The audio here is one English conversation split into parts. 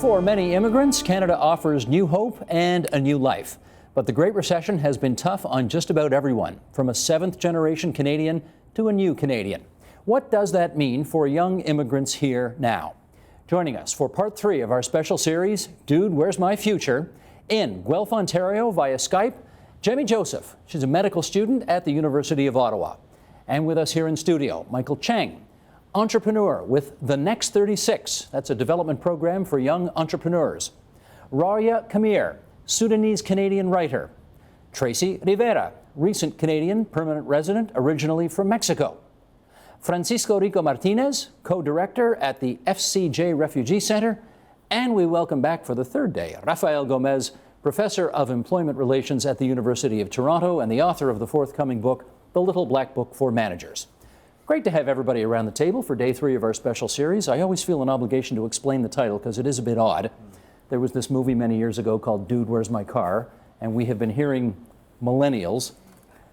For many immigrants, Canada offers new hope and a new life. But the Great Recession has been tough on just about everyone, from a seventh-generation Canadian to a new Canadian. What does that mean for young immigrants here now? Joining us for part 3 of our special series, Dude, Where's My Future? In Guelph, Ontario via Skype, Jamie Joseph. She's a medical student at the University of Ottawa. And with us here in studio, Michael Cheng, entrepreneur with The Next 36. That's a development program for young entrepreneurs. Raria Kamir, Sudanese-Canadian writer. Tracy Rivera, recent Canadian permanent resident, originally from Mexico. Francisco Rico Martinez, co-director at the FCJ Refugee Center. And we welcome back for the third day, Rafael Gomez, professor of employment relations at the University of Toronto and the author of the forthcoming book, The Little Black Book for Managers. Great to have everybody around the table for day 3 of our special series. I always feel an obligation to explain the title because it is a bit odd. There was this movie many years ago called Dude, Where's My Car? And we have been hearing millennials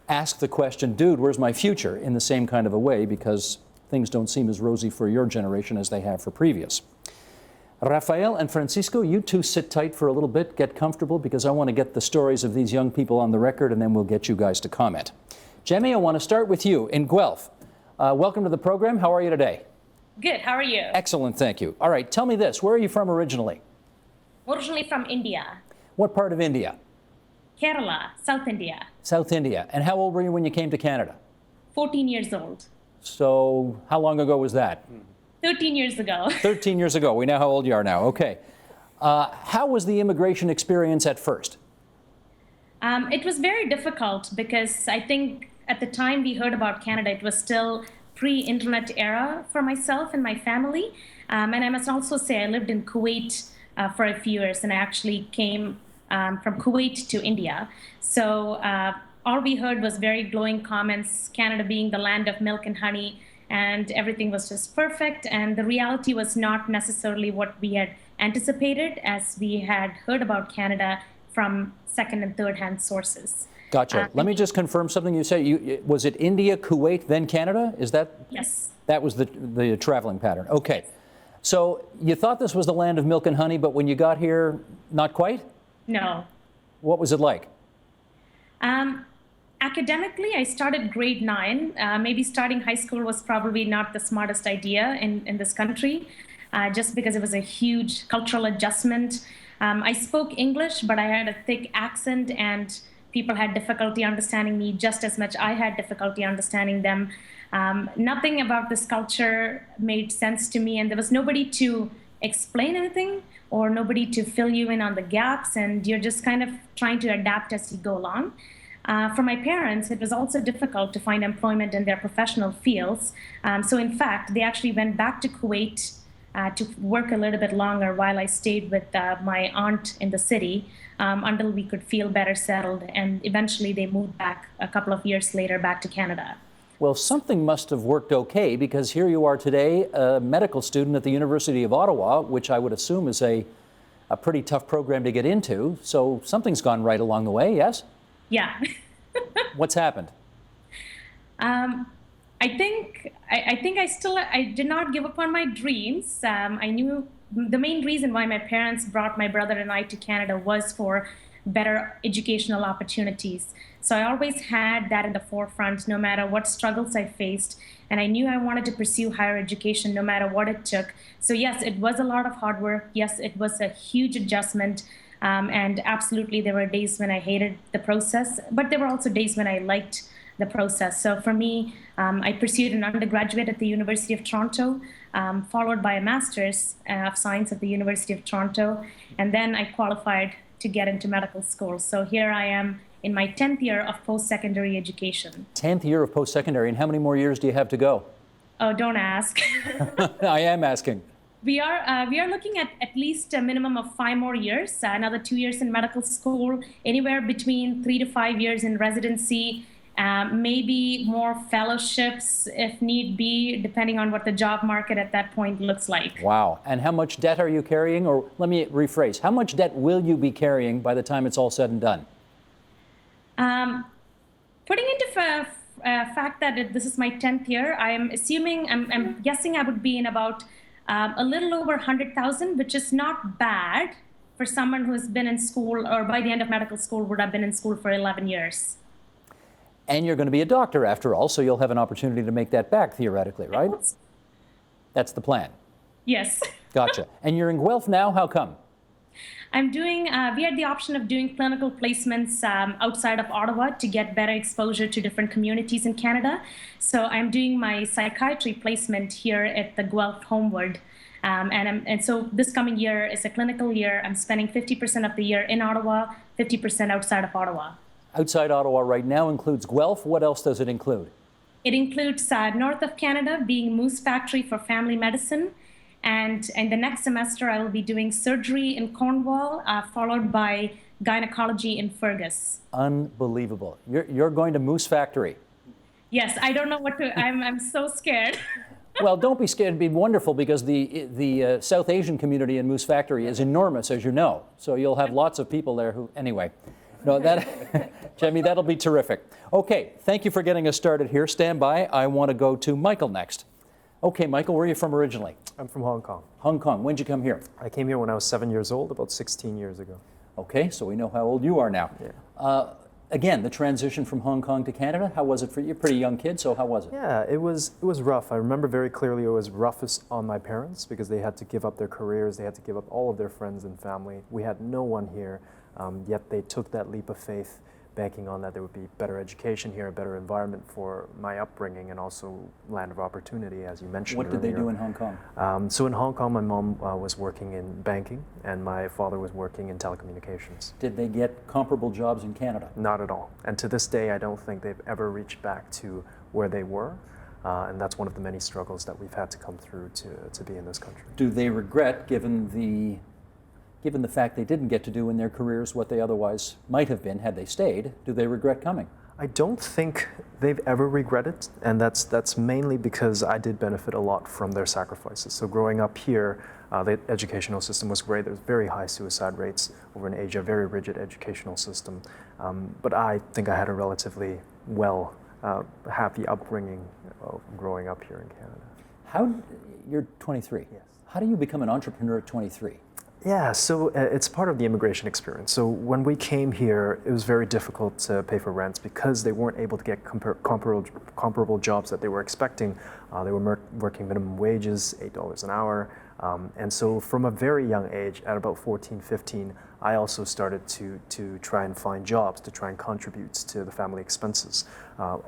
ask the question, Dude, where's my future? In the same kind of a way, because things don't seem as rosy for your generation as they have for previous. Rafael and Francisco, you two sit tight for a little bit, get comfortable, because I want to get the stories of these young people on the record, and then we'll get you guys to comment. Jamie, I want to start with you in Guelph. Welcome to the program. How are you today? Good. How are you? Excellent, thank you. All right, tell me this. Where are you from originally? Originally from India. What part of India? Kerala, South India. South India. And how old were you when you came to Canada? 14 years old. So how long ago was that? 13 years ago. 13 years ago. We know how old you are now. Okay. How was the immigration experience at first? It was very difficult because I think at the time we heard about Canada, it was still pre-internet era for myself and my family. And I must also say I lived in Kuwait for a few years, and I actually came from Kuwait to India. So all we heard was very glowing comments, Canada being the land of milk and honey, and everything was just perfect. And the reality was not necessarily what we had anticipated, as we had heard about Canada from second and third hand sources. Gotcha. Let me just confirm something you said. Was it India, Kuwait, then Canada? Is that? Yes. That was the traveling pattern. Okay. So you thought this was the land of milk and honey, but when you got here, not quite? No. What was it like? Academically, I started grade 9. Maybe starting high school was probably not the smartest idea in this country, just because it was a huge cultural adjustment. I spoke English, but I had a thick accent, and people had difficulty understanding me just as much I had difficulty understanding them. Nothing about this culture made sense to me, and there was nobody to explain anything or nobody to fill you in on the gaps, and you're just kind of trying to adapt as you go along. For my parents, it was also difficult to find employment in their professional fields. So in fact, they actually went back to Kuwait to work a little bit longer while I stayed with my aunt in the city until we could feel better settled. And eventually they moved back a couple of years later back to Canada. Well, something must have worked okay, because here you are today, a medical student at the University of Ottawa, which I would assume is a pretty tough program to get into. So something's gone right along the way, yes? Yeah. What's happened? I think I did not give up on my dreams. I knew the main reason why my parents brought my brother and I to Canada was for better educational opportunities. So I always had that in the forefront, no matter what struggles I faced. And I knew I wanted to pursue higher education no matter what it took. So yes, it was a lot of hard work. Yes, it was a huge adjustment. And absolutely, there were days when I hated the process, but there were also days when I liked the process. So for me, I pursued an undergraduate at the University of Toronto, followed by a master's of science at the University of Toronto. And then I qualified to get into medical school. So here I am in my 10th year of post-secondary education. 10th year of post-secondary, and how many more years do you have to go? Oh, don't ask. I am asking. We are looking at least a minimum of 5 more years, another 2 years in medical school, anywhere between 3 to 5 years in residency, maybe more fellowships if need be, depending on what the job market at that point looks like. Wow. And how much debt are you carrying? Or let me rephrase, how much debt will you be carrying by the time it's all said and done? Putting into fact that this is my 10th year, I'm guessing I would be in about a little over 100,000, which is not bad for someone who has been in school, or by the end of medical school would have been in school for 11 years. And you're going to be a doctor after all, so you'll have an opportunity to make that back theoretically, right? That's the plan. Yes. Gotcha. And you're in Guelph now. How come? We had the option of doing clinical placements outside of Ottawa to get better exposure to different communities in Canada. So I'm doing my psychiatry placement here at the Guelph Homewood. And so this coming year is a clinical year. I'm spending 50% of the year in Ottawa, 50% outside of Ottawa. Outside Ottawa right now includes Guelph. What else does it include? It includes north of Canada, being Moose Factory for family medicine. And in the next semester, I will be doing surgery in Cornwall, followed by gynecology in Fergus. Unbelievable. You're going to Moose Factory. Yes, I don't know what to, I'm so scared. Well, don't be scared. It'd be wonderful because the South Asian community in Moose Factory is enormous, as you know. So you'll have lots of people there who, anyway. No, Jamie, that'll be terrific. Okay, thank you for getting us started here. Stand by. I want to go to Michael next. Okay, Michael, where are you from originally? I'm from Hong Kong. Hong Kong. When'd you come here? I came here when I was 7 years old, about 16 years ago. Okay, so we know how old you are now. Yeah. Again, the transition from Hong Kong to Canada, how was it for you? You're a pretty young kid, so how was it? Yeah, it was rough. I remember very clearly it was roughest on my parents because they had to give up their careers, they had to give up all of their friends and family. We had no one here, yet they took that leap of faith, banking on that there would be better education here, a better environment for my upbringing, and also land of opportunity, as you mentioned earlier. What did they do in Hong Kong? So in Hong Kong, my mom was working in banking, and my father was working in telecommunications. Did they get comparable jobs in Canada? Not at all. And to this day, I don't think they've ever reached back to where they were. And that's one of the many struggles that we've had to come through to be in this country. Do they regret, given the fact they didn't get to do in their careers what they otherwise might have been had they stayed, do they regret coming? I don't think they've ever regretted, and that's mainly because I did benefit a lot from their sacrifices. So growing up here, the educational system was great. There's very high suicide rates over in Asia, very rigid educational system. But I think I had a relatively happy upbringing growing up here in Canada. You're 23. Yes. How do you become an entrepreneur at 23? Yeah, so it's part of the immigration experience. So when we came here, it was very difficult to pay for rents because they weren't able to get comparable jobs that they were expecting. They were working minimum wages, $8 an hour. And so from a very young age, at about 14, 15, I also started to try and find jobs, to try and contribute to the family expenses.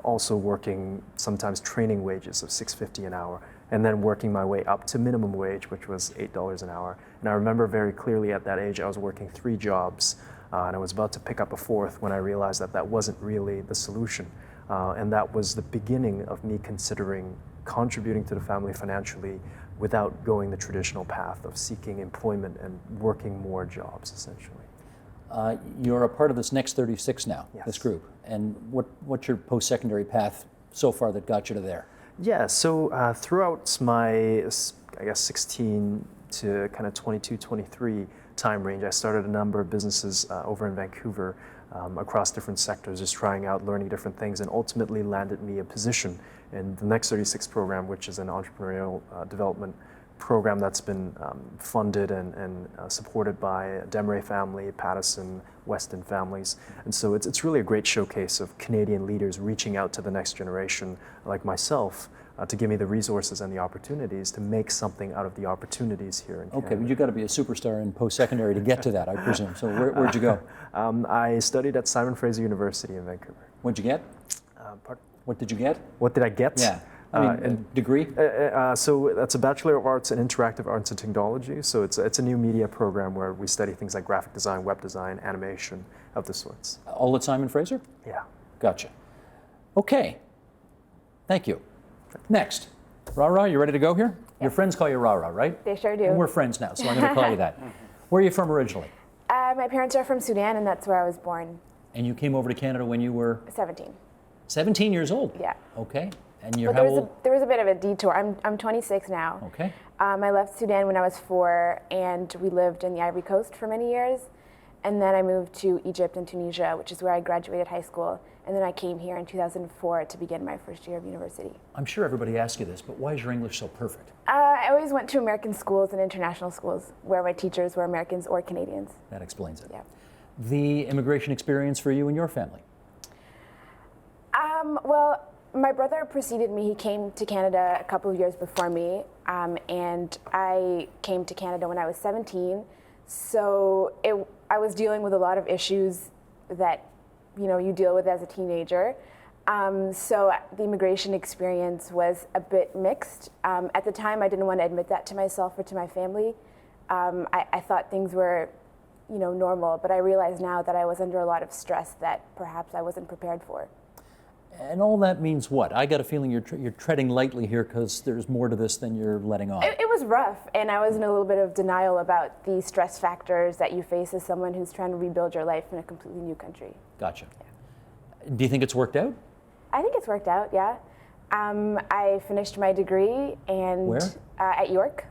Also working sometimes training wages of $6.50 an hour, and then working my way up to minimum wage, which was $8 an hour. And I remember very clearly at that age, I was working 3 jobs, and I was about to pick up a 4th when I realized that that wasn't really the solution. And that was the beginning of me considering contributing to the family financially without going the traditional path of seeking employment and working more jobs, essentially. You're a part of this Next 36 now, yes. This group. And what's your post-secondary path so far that got you to there? Yeah, so throughout my, I guess, 16 to kind of 22, 23 time range, I started a number of businesses over in Vancouver across different sectors, just trying out, learning different things, and ultimately landed me a position in the Next 36 program, which is an entrepreneurial development program that's been funded and supported by Demray family, Pattison, Weston families. And so it's really a great showcase of Canadian leaders reaching out to the next generation like myself to give me the resources and the opportunities to make something out of the opportunities here in Canada. Okay, but you've got to be a superstar in post-secondary to get to that, I presume. So where'd you go? I studied at Simon Fraser University in Vancouver. What'd you get? Pardon? What did you get? What did I get? Yeah. I mean, a degree? So that's a Bachelor of Arts in Interactive Arts and Technology. So it's a new media program where we study things like graphic design, web design, animation, of the sorts. All at Simon Fraser? Yeah. Gotcha. Okay. Thank you. Next. Rara, you ready to go here? Yes. Your friends call you Rara, right? They sure do. And we're friends now, so I'm going to call you that. Where are you from originally? My parents are from Sudan, and that's where I was born. And you came over to Canada when you were? 17. 17 years old? Yeah. Okay. And you're how old? There was a bit of a detour. I'm 26 now. Okay. I left Sudan when I was 4, and we lived in the Ivory Coast for many years. And then I moved to Egypt and Tunisia, which is where I graduated high school. and then I came here in 2004 to begin my first year of university. I'm sure everybody asks you this, but why is your English so perfect? I always went to American schools and international schools where my teachers were Americans or Canadians. That explains it. Yeah. The immigration experience for you and your family? Well, my brother preceded me. He came to Canada a couple of years before me, and I came to Canada when I was 17. So I was dealing with a lot of issues that you deal with as a teenager. So the immigration experience was a bit mixed. At the time, I didn't want to admit that to myself or to my family. I thought things were normal, but I realize now that I was under a lot of stress that perhaps I wasn't prepared for. And all that means what? I got a feeling you're treading lightly here because there's more to this than you're letting on. It was rough, and I was in a little bit of denial about the stress factors that you face as someone who's trying to rebuild your life in a completely new country. Gotcha. Yeah. Do you think it's worked out? I think it's worked out, yeah. I finished my degree and Where? At York.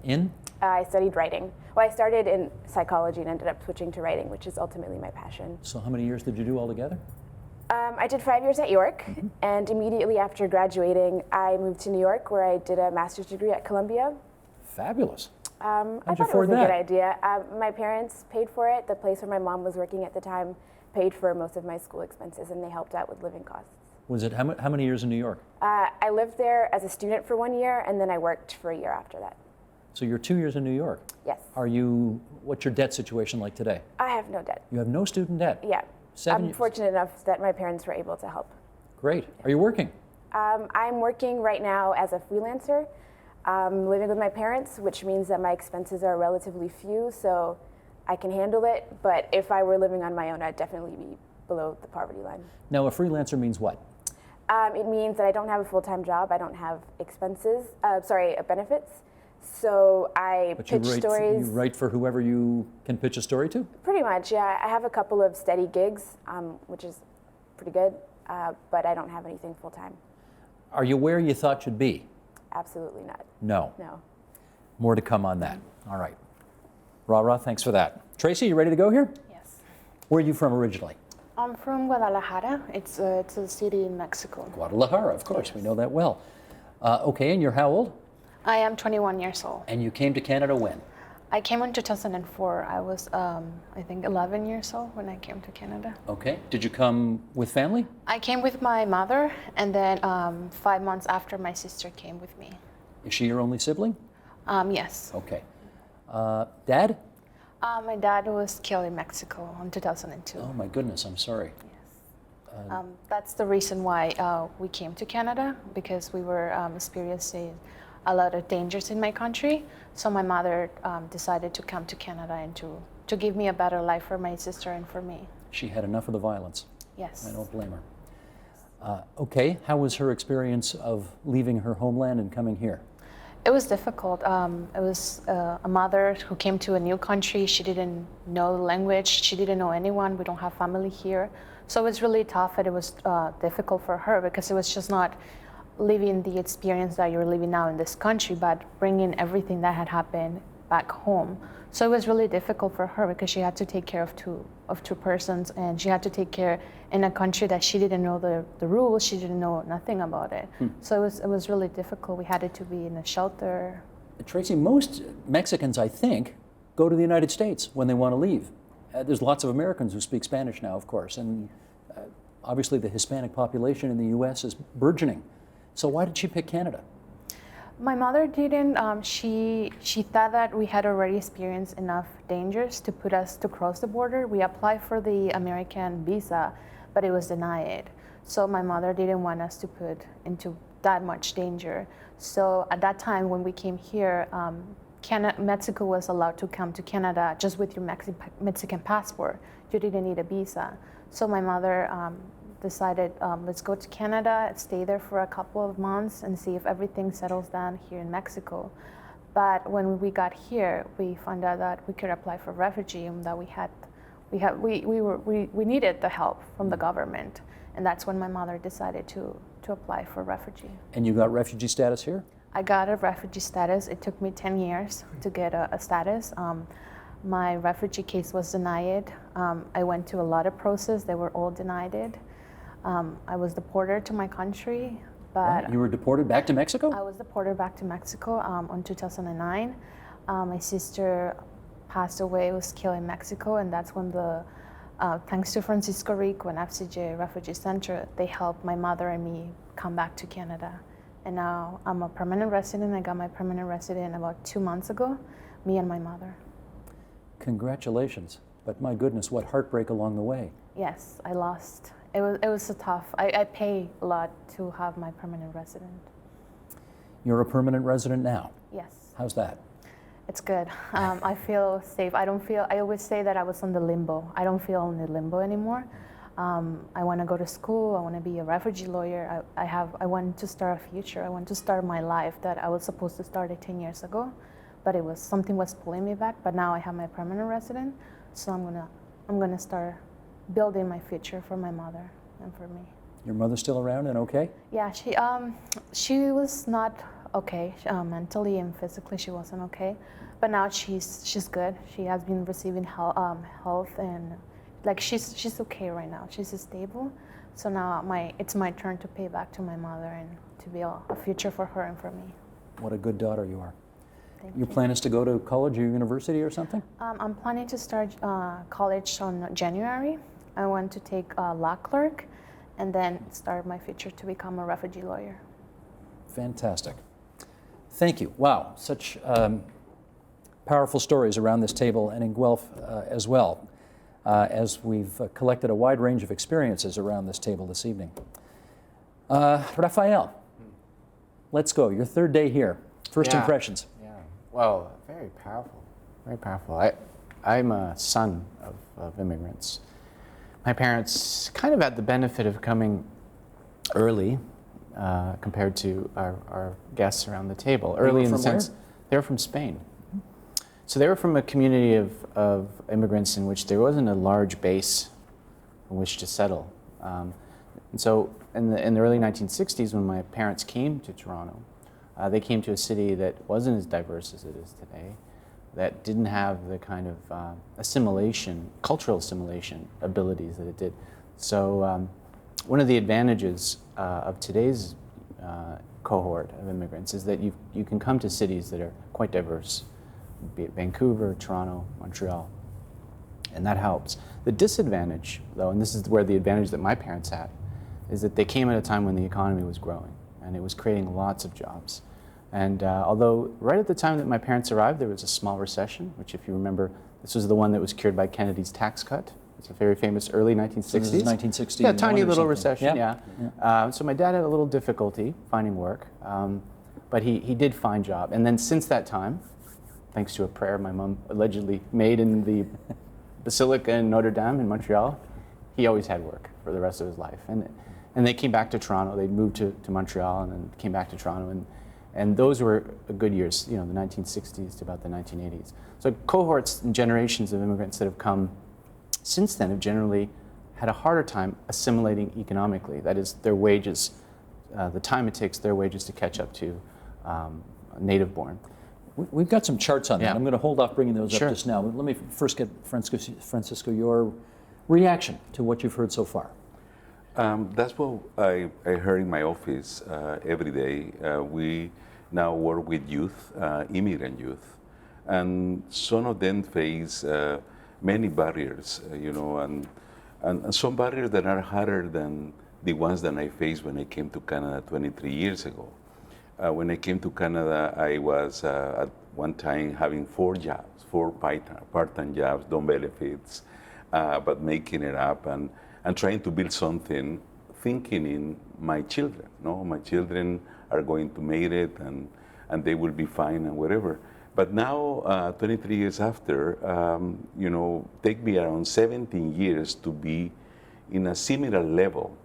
In? I studied writing. Well, I started in psychology and ended up switching to writing, which is ultimately my passion. So how many years did you do altogether? I did 5 years at York, and immediately after graduating, I moved to New York, where I did a master's degree at Columbia. Fabulous. I How'd you thought it was afford a that? good idea. My parents paid for it. The place where my mom was working at the time paid for most of my school expenses, and they helped out with living costs. Was it how many years in New York? I lived there as a student for 1 year, and then I worked for a year after that. So you're 2 years in New York. Yes. What's your debt situation like today? I have no debt. You have no student debt? Yeah. 7 I'm years. fortunate enough that my parents were able to help. Great. Are you working? I'm working right now as a freelancer, living with my parents, which means that my expenses are relatively few, so I can handle it. But if I were living on my own, I'd definitely be below the poverty line. Now, a freelancer means what? It means that I don't have a full-time job. I don't have benefits. So I But pitch stories. you write for whoever you can pitch a story to? Pretty much, yeah. I have a couple of steady gigs, which is pretty good, but I don't have anything full-time. Are you where you thought you'd be? Absolutely not. No. No. More to come on that. All right. Rah, thanks for that. Tracy, you ready to go here? Yes. Where are you from originally? I'm from Guadalajara. It's a city in Mexico. Guadalajara, of course. Yes. We know that well. Okay, and you're how old? I am 21 years old. And you came to Canada when? I came in 2004. I was, I think, 11 years old when I came to Canada. Okay. Did you come with family? I came with my mother, and then 5 months after, my sister came with me. Is she your only sibling? Yes. Okay. Dad? My dad was killed in Mexico in 2002. Oh my goodness, I'm sorry. That's the reason why we came to Canada, because we were experiencing a lot of dangers in my country. So my mother decided to come to Canada and to give me a better life for my sister and for me. She had enough of the violence. Yes. I don't blame her. Okay, how was her experience of leaving her homeland and coming here? It was difficult. It was a mother who came to a new country. She didn't know the language. She didn't know anyone. We don't have family here. So it was really tough, and it was difficult for her because it was just not living the experience that you're living now in this country, but bringing everything that had happened back home. So it was really difficult for her because she had to take care of two persons, and she had to take care in a country that she didn't know the rules. She didn't know nothing about it. So it was really difficult. We had to be in a shelter. Tracy, most Mexicans, I think, go to the United States when they want to leave. There's lots of Americans who speak Spanish now, of course, and obviously the Hispanic population in the U.S. is burgeoning. So why did she pick Canada? My mother didn't. She thought that we had already experienced enough dangers to put us to cross the border. We applied for the American visa, but it was denied. So my mother didn't want us to put into that much danger. So at that time when we came here, Mexico was allowed to come to Canada just with your Mexican passport. You didn't need a visa. So my mother decided, let's go to Canada, stay there for a couple of months and see if everything settles down here in Mexico. But when we got here, we found out that we could apply for refugee and that we needed the help from the government. And that's when my mother decided to apply for refugee. And you got refugee status here? I got a refugee status. It took me 10 years to get a status. My refugee case was denied. I went to a lot of process. They were all denied it. I was deported to my country, but You were deported back to Mexico? I was deported back to Mexico on 2009. My sister passed away, was killed in Mexico, and that's when thanks to Francisco Rico and FCJ Refugee Center, they helped my mother and me come back to Canada. And now I'm a permanent resident. I got my permanent resident about 2 months ago, me and my mother. Congratulations. But my goodness, what heartbreak along the way. Yes, I lost. It was so tough. I pay a lot to have my permanent resident. You're a permanent resident now. Yes. How's that? It's good. I feel safe. I always say that I was on the limbo. I don't feel in the limbo anymore. I want to go to school. I want to be a refugee lawyer. I want to start a future. I want to start my life that I was supposed to start 10 years ago, but something was pulling me back. But now I have my permanent resident, so I'm gonna start building my future for my mother and for me. Your mother's still around and okay? Yeah, she was not okay mentally and physically. She wasn't okay, but now she's good. She has been receiving health and like she's okay right now. She's stable. So now it's my turn to pay back to my mother and to be a future for her and for me. What a good daughter you are. Thank Your you. plan is to go to college or university or something? I'm planning to start college on January. I want to take law clerk and then start my future to become a refugee lawyer. Fantastic. Thank you. Wow, such powerful stories around this table and in Guelph as well, as we've collected a wide range of experiences around this table this evening. Rafael, let's go. Your third day here. First impressions. Yeah. Well, very powerful. Very powerful. I'm a son of immigrants. My parents kind of had the benefit of coming early compared to our guests around the table. Early in the sense, they were from Spain. So they were from a community of immigrants in which there wasn't a large base in which to settle. And so in the early 1960s, when my parents came to Toronto, they came to a city that wasn't as diverse as it is today, that didn't have the kind of cultural assimilation abilities that it did. So one of the advantages of today's cohort of immigrants is that you can come to cities that are quite diverse, be it Vancouver, Toronto, Montreal, and that helps. The disadvantage, though, and this is where the advantage that my parents had, is that they came at a time when the economy was growing and it was creating lots of jobs. And although right at the time that my parents arrived, there was a small recession, which if you remember, this was the one that was cured by Kennedy's tax cut. It's a very famous early 1960s. So this is 1960. Yeah, tiny little recession, yeah. So my dad had a little difficulty finding work, but he did find a job. And then since that time, thanks to a prayer my mom allegedly made in the Basilica in Notre Dame in Montreal, he always had work for the rest of his life. And they came back to Toronto. They moved to Montreal and then came back to Toronto. And those were good years, you know, the 1960s to about the 1980s. So cohorts and generations of immigrants that have come since then have generally had a harder time assimilating economically. That is, their wages, the time it takes their wages to catch up to native-born. We've got some charts on that. I'm going to hold off bringing those Sure. up just now. But let me first get Francisco, your reaction to what you've heard so far. That's what I heard in my office every day. We now work with youth, immigrant youth, and some of them face many barriers, you know, and some barriers that are harder than the ones that I faced when I came to Canada 23 years ago. When I came to Canada, I was at one time having 4 jobs, 4 part-time jobs, no benefits, but making it up and trying to build something, thinking in my children. No, my children are going to make it, and they will be fine and whatever. But now, 23 years after, you know, take me around 17 years to be in a similar level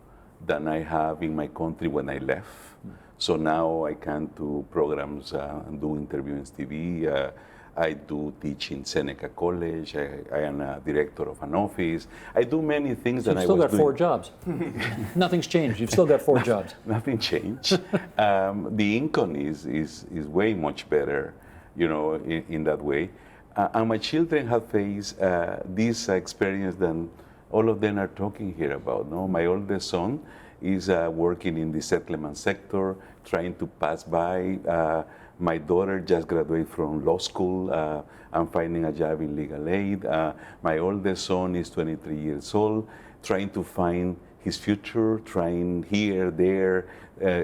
than I have in my country when I left. So now I can do programs and do interviews in TV. I do teach in Seneca College. I am a director of an office. I do many things that I was doing. You've still got 4 jobs. Nothing's changed. You've still got 4 jobs. Nothing changed. The income is way much better, you know, in that way. And my children have faced this experience than all of them are talking here about. No, my oldest son is working in the settlement sector, trying to pass by. My daughter just graduated from law school. I'm finding a job in legal aid. My oldest son is 23 years old, trying to find his future, trying here, there,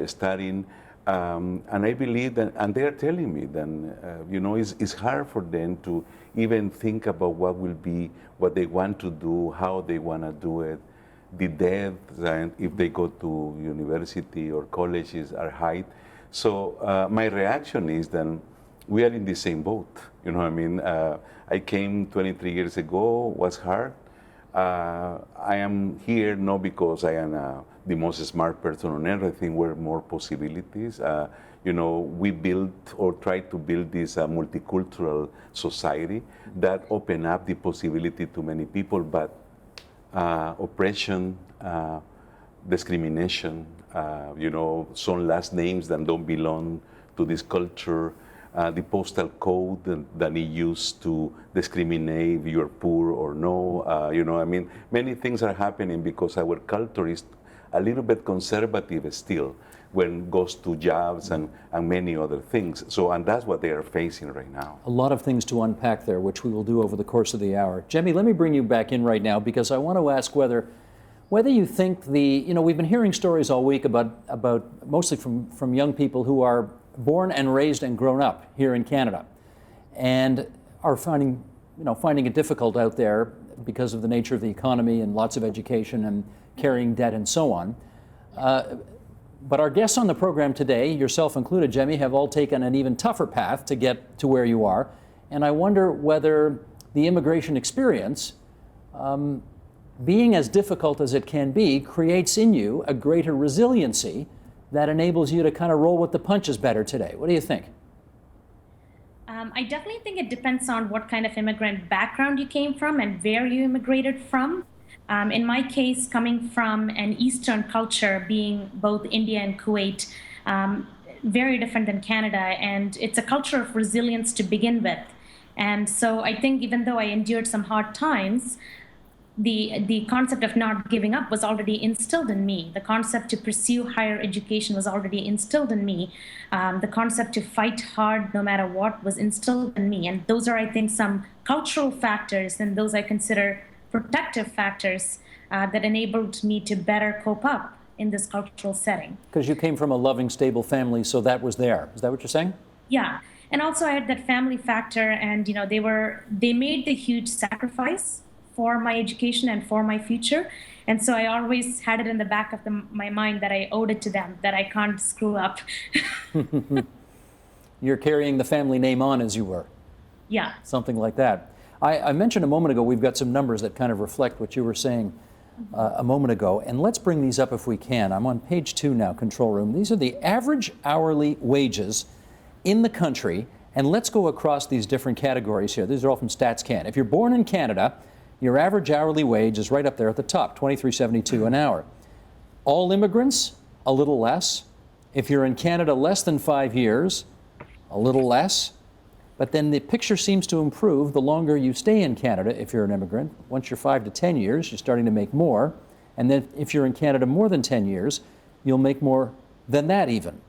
studying. And I believe that, and they're telling me that, it's hard for them to even think about what will be, what they want to do, how they want to do it. The depth, and if they go to university or colleges, are high. So my reaction is that we are in the same boat. You know what I mean? I came 23 years ago, was hard. I am here not because I am the most smart person on earth. I think we're more possibilities. We built or try to build this multicultural society that open up the possibility to many people, but oppression, discrimination, some last names that don't belong to this culture, the postal code that is used to discriminate if you're poor or no. Many things are happening because our culture is a little bit conservative still when it goes to jobs and many other things. And that's what they are facing right now. A lot of things to unpack there, which we will do over the course of the hour. Jemmy, let me bring you back in right now because I want to ask whether you think we've been hearing stories all week about mostly from young people who are born and raised and grown up here in Canada and are finding it difficult out there because of the nature of the economy and lots of education and carrying debt and so on. But our guests on the program today, yourself included, Jemmy, have all taken an even tougher path to get to where you are. And I wonder whether the immigration experience, being as difficult as it can be, creates in you a greater resiliency that enables you to kind of roll with the punches better today. What do you think? I definitely think it depends on what kind of immigrant background you came from and where you immigrated from. In my case, coming from an Eastern culture, being both India and Kuwait, very different than Canada, and it's a culture of resilience to begin with. And so I think even though I endured some hard times, the concept of not giving up was already instilled in me. The concept to pursue higher education was already instilled in me. The concept to fight hard no matter what was instilled in me. And those are, I think, some cultural factors, and those I consider protective factors that enabled me to better cope up in this cultural setting. Because you came from a loving, stable family, so that was there. Is that what you're saying? Yeah. And also I had that family factor, and they made the huge sacrifice for my education and for my future. And so I always had it in the back of my mind that I owed it to them, that I can't screw up. You're carrying the family name on as you were. Yeah. Something like that. I mentioned a moment ago, we've got some numbers that kind of reflect what you were saying a moment ago. And let's bring these up if we can. I'm on page 2 now, control room. These are the average hourly wages in the country. And let's go across these different categories here. These are all from StatsCan. If you're born in Canada, your average hourly wage is right up there at the top, $23.72 an hour. All immigrants, a little less. If you're in Canada less than 5 years, a little less. But then the picture seems to improve the longer you stay in Canada if you're an immigrant. Once you're 5 to 10 years, you're starting to make more. And then if you're in Canada more than 10 years, you'll make more than that even.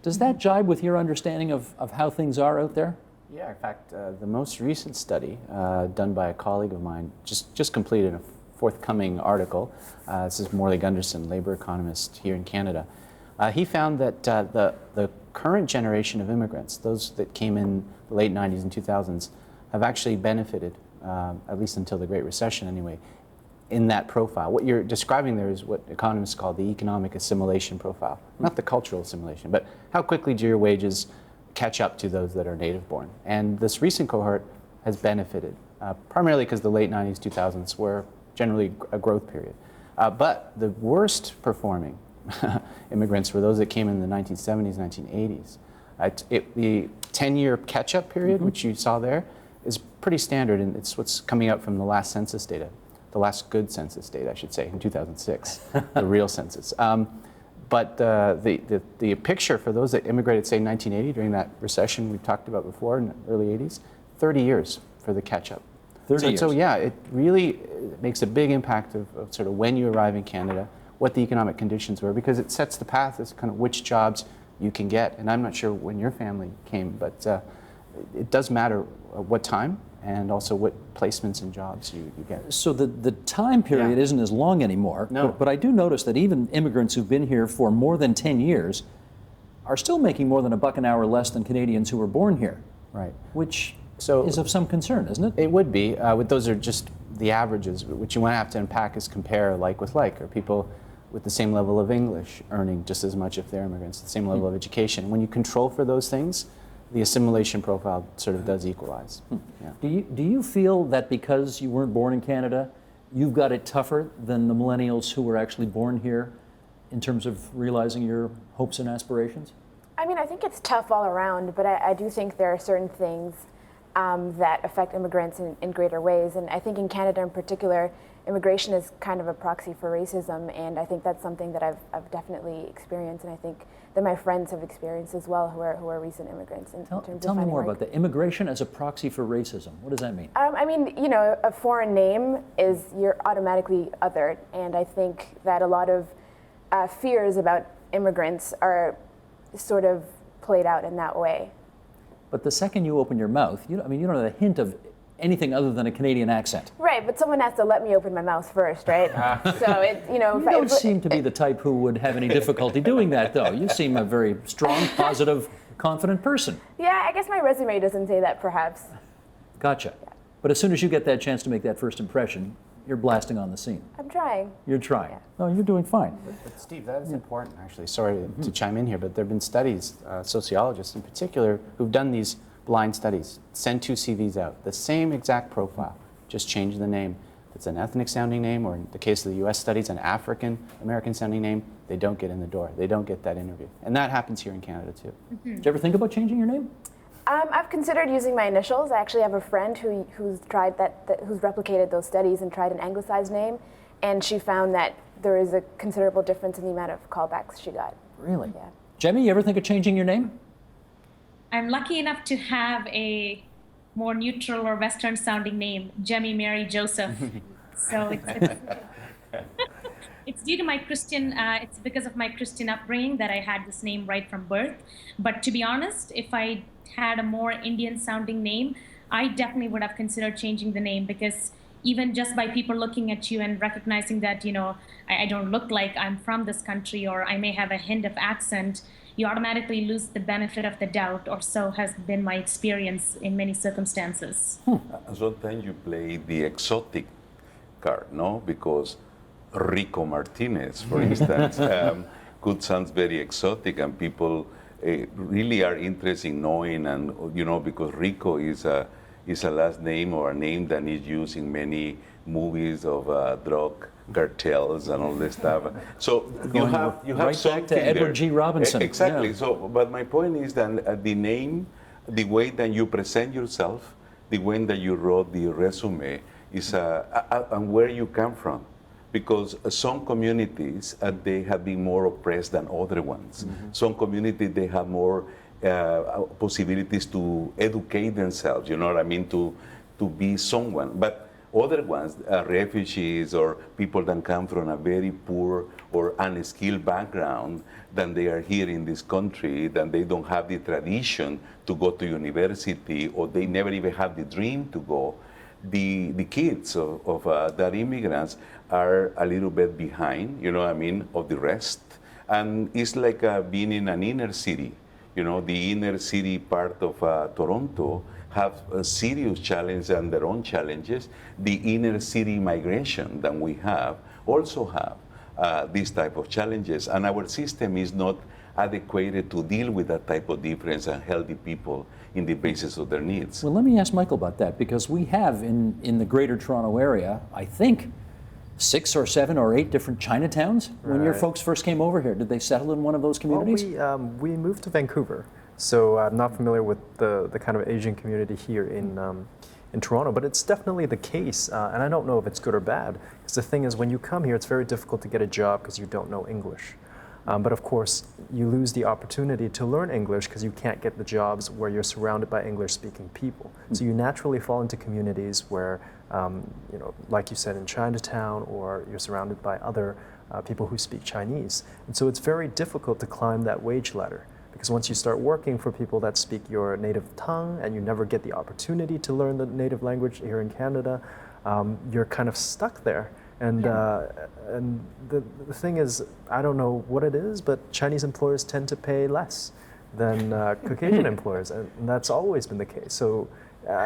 Does that jibe with your understanding of how things are out there? Yeah, in fact, the most recent study done by a colleague of mine, just completed a forthcoming article. This is Morley Gunderson, labor economist here in Canada. He found that the current generation of immigrants, those that came in the late 90s and 2000s, have actually benefited, at least until the Great Recession anyway, in that profile. What you're describing there is what economists call the economic assimilation profile. Not the cultural assimilation, but how quickly do your wages catch up to those that are native born. And this recent cohort has benefited, primarily because the late 90s, 2000s were generally a growth period. But the worst performing immigrants were those that came in the 1970s, 1980s. The 10-year catch-up period, which you saw there, is pretty standard, and it's what's coming out from the last census data, the last good census data, I should say, in 2006, the real census. But the picture for those that immigrated, say, in 1980, during that recession we talked about before in the early 80s, 30 years for the catch-up. 30 years. So yeah, it really makes a big impact of sort of when you arrive in Canada, what the economic conditions were, because it sets the path as kind of which jobs you can get. And I'm not sure when your family came, but it does matter what time and also what placements and jobs you get. So the time period isn't as long anymore. No. But I do notice that even immigrants who've been here for more than 10 years are still making more than $1 an hour less than Canadians who were born here. Right. Which So is of some concern, isn't it? It would be. Those are just the averages. What you want to have to unpack is compare like with like. Are people with the same level of English earning just as much if they're immigrants, the same level of education? When you control for those things, the assimilation profile sort of does equalize. Yeah. Do you feel that because you weren't born in Canada, you've got it tougher than the millennials who were actually born here in terms of realizing your hopes and aspirations? I mean, I think it's tough all around, but I do think there are certain things that affect immigrants in greater ways. And I think in Canada in particular, immigration is kind of a proxy for racism, and I think that's something that I've definitely experienced, and I think that my friends have experienced as well who are recent immigrants in terms of Tell me finding more work. about that. Immigration as a proxy for racism. What does that mean? I mean, you know, a foreign name is you're automatically othered, and I think that a lot of fears about immigrants are sort of played out in that way. But the second you open your mouth, you don't have a hint of anything other than a Canadian accent. Right, but someone has to let me open my mouth first, right? So it, you know, You don't seem to be the type who would have any difficulty doing that, though. You seem a very strong, positive, confident person. yeah, I guess my resume doesn't say that, perhaps. Gotcha. But as soon as you get that chance to make that first impression, you're blasting on the scene. I'm trying. You're trying. No, you're doing fine. But Steve, that is important, actually. Sorry to chime in here, but there have been studies, sociologists in particular, who've done these blind studies. Send 2 CVs out, the same exact profile, just change the name. If it's an ethnic sounding name, or in the case of the US studies, an African American sounding name, they don't get in the door. They don't get that interview. And that happens here in Canada too. Did you ever think about changing your name? I've considered using my initials. I actually have a friend who's tried who's replicated those studies and tried an anglicized name, and she found that there is a considerable difference in the amount of callbacks she got. Really? Yeah. Jemmy, you ever think of changing your name? I'm lucky enough to have a more neutral or Western sounding name, Jemmy Mary Joseph. So it's due to my Christian, it's because of my Christian upbringing that I had this name right from birth. But to be honest, if I had a more Indian sounding name, I definitely would have considered changing the name, because even just by people looking at you and recognizing that, you know, I don't look like I'm from this country, or I may have a hint of accent, you automatically lose the benefit of the doubt, or so has been my experience in many circumstances. Sometimes you play the exotic card, no? Because Rico Martinez, for instance, could sound very exotic, and people really are interested in knowing, and you know, because Rico is a last name or a name that is used in many movies of drug cartels and all this stuff. So you have right something back to Edward there. G. Robinson. Exactly. Yeah. So, but my point is that the name, the way that you present yourself, the way that you wrote the resume is and where you come from. Because some communities, they have been more oppressed than other ones. Mm-hmm. Some communities, they have more possibilities to educate themselves, you know what I mean, to be someone. But other ones, refugees or people that come from a very poor or unskilled background, then they are here in this country, then they don't have the tradition to go to university, or they never even have the dream to go. The kids of that immigrants are a little bit behind, you know what I mean, of the rest. And it's like being in an inner city. You know, the inner city part of Toronto have a serious challenge and their own challenges. The inner city migration that we have also have these type of challenges. And our system is not adequate to deal with that type of difference and help the people in the basis of their needs. Well, let me ask Michael about that, because we have in the greater Toronto area, I think, 6 or 7 or 8 different Chinatowns. When your folks first came over here, did they settle in one of those communities? Well, we moved to Vancouver, so I'm not familiar with the kind of Asian community here in Toronto, but it's definitely the case, and I don't know if it's good or bad, because the thing is, when you come here, it's very difficult to get a job because you don't know English. But of course, you lose the opportunity to learn English because you can't get the jobs where you're surrounded by English-speaking people. So you naturally fall into communities where, like you said, in Chinatown, or you're surrounded by other people who speak Chinese. And so it's very difficult to climb that wage ladder. Because once you start working for people that speak your native tongue and you never get the opportunity to learn the native language here in Canada, you're kind of stuck there. And the thing is, I don't know what it is, but Chinese employers tend to pay less than Caucasian employers, and that's always been the case. So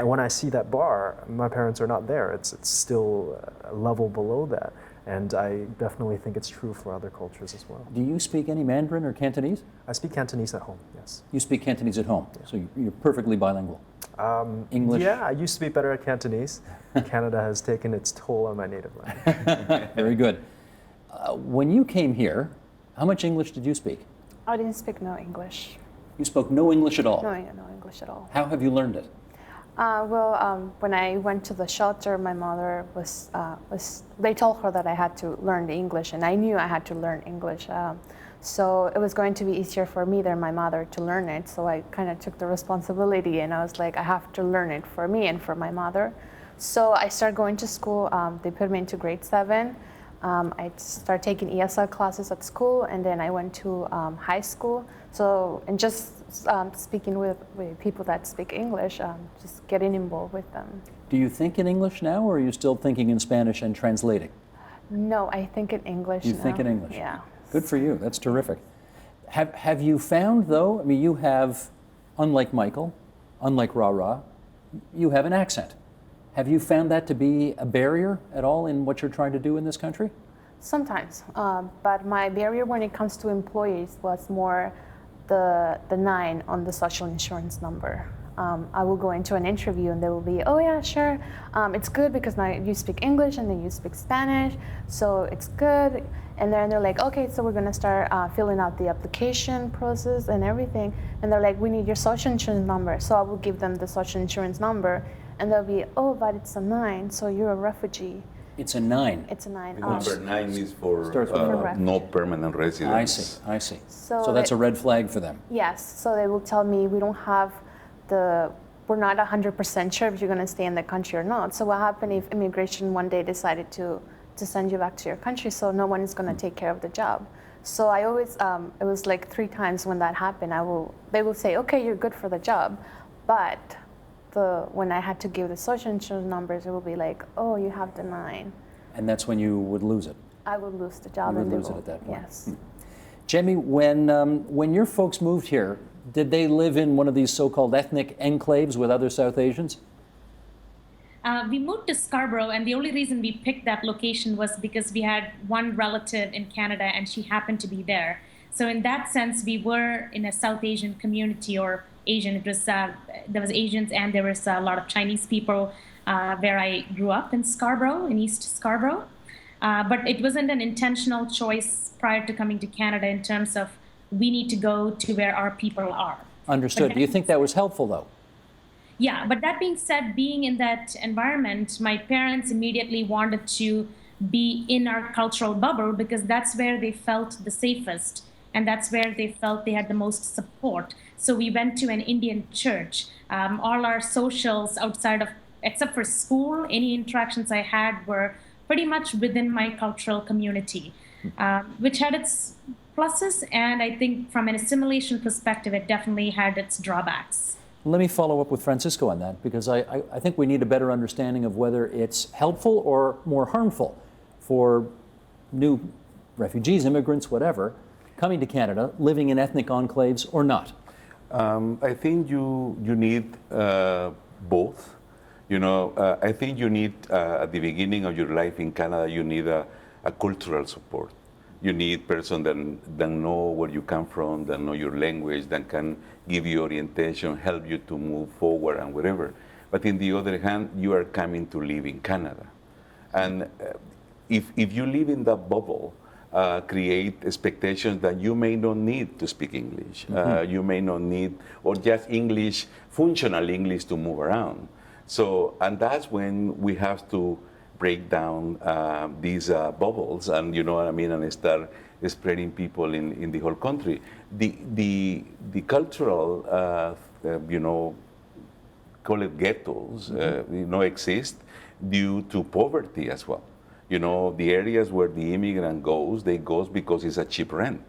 when I see that bar, my parents are not there. It's still a level below that. And I definitely think it's true for other cultures as well. Do you speak any Mandarin or Cantonese? I speak Cantonese at home, yes. You speak Cantonese at home, so you're perfectly bilingual. English? Yeah, I used to be better at Cantonese. Canada has taken its toll on my native language. Very good. When you came here, how much English did you speak? I didn't speak no English. You spoke no English at all? No English at all. How have you learned it? When I went to the shelter, my mother they told her that I had to learn the English, and I knew I had to learn English. So it was going to be easier for me than my mother to learn it. So I kind of took the responsibility, and I was like, I have to learn it for me and for my mother. So I started going to school. They put me into grade 7. I started taking ESL classes at school, and then I went to high school. So, and just speaking with people that speak English, just getting involved with them. Do you think in English now, or are you still thinking in Spanish and translating? No, I think in English You now. think in English? Yeah. Good for you. That's terrific. Have you found, though, I mean, you have, unlike Michael, unlike Ra, you have an accent. Have you found that to be a barrier at all in what you're trying to do in this country? Sometimes, but my barrier when it comes to employees was more the 9 on the social insurance number. I will go into an interview and they will be, oh yeah, sure, it's good because now you speak English and then you speak Spanish, so it's good. And then they're like, okay, so we're gonna start filling out the application process and everything. And they're like, we need your social insurance number. So I will give them the social insurance number, and they'll be, oh, but it's a 9, so you're a refugee. It's a 9. It's a 9. Number 9 is for Starts with no permanent residence. I see. So that's a red flag for them. Yes, so they will tell me we don't have we're not 100% sure if you're going to stay in the country or not. So what happened if immigration one day decided to send you back to your country, so no one is going to take care of the job? So I always, it was like 3 times when that happened, they will say, okay, you're good for the job, but when I had to give the social insurance numbers, it will be like, oh, you have the 9. And that's when you would lose it. I would lose the job. You would and they lose it will- at that point. Yes. Jamie, when your folks moved here, did they live in one of these so-called ethnic enclaves with other South Asians? We moved to Scarborough, and the only reason we picked that location was because we had one relative in Canada, and she happened to be there. So in that sense, we were in a South Asian community, or Asian. It was there was Asians, and there was a lot of Chinese people where I grew up in Scarborough, in East Scarborough. But it wasn't an intentional choice prior to coming to Canada in terms of we need to go to where our people are. Understood. Do you think that was helpful, though? Yeah, but that being said, being in that environment, my parents immediately wanted to be in our cultural bubble because that's where they felt the safest, and that's where they felt they had the most support. So we went to an Indian church. All our socials outside of, except for school, any interactions I had were pretty much within my cultural community, which had its pluses, and I think from an assimilation perspective, it definitely had its drawbacks. Let me follow up with Francisco on that, because I think we need a better understanding of whether it's helpful or more harmful for new refugees, immigrants, whatever, coming to Canada, living in ethnic enclaves or not. I think you need both. You know, I think you need, at the beginning of your life in Canada, you need a cultural support. You need person that know where you come from, that know your language, that can give you orientation, help you to move forward and whatever. But in the other hand, you are coming to live in Canada. And if you live in that bubble, create expectations that you may not need to speak English. You may not need, or just English, functional English to move around. So, and that's when we have to break down these bubbles, and you know what I mean, and start spreading people in the whole country. The cultural, call it ghettos, exist due to poverty as well. The areas where the immigrant goes, they goes because it's a cheap rent,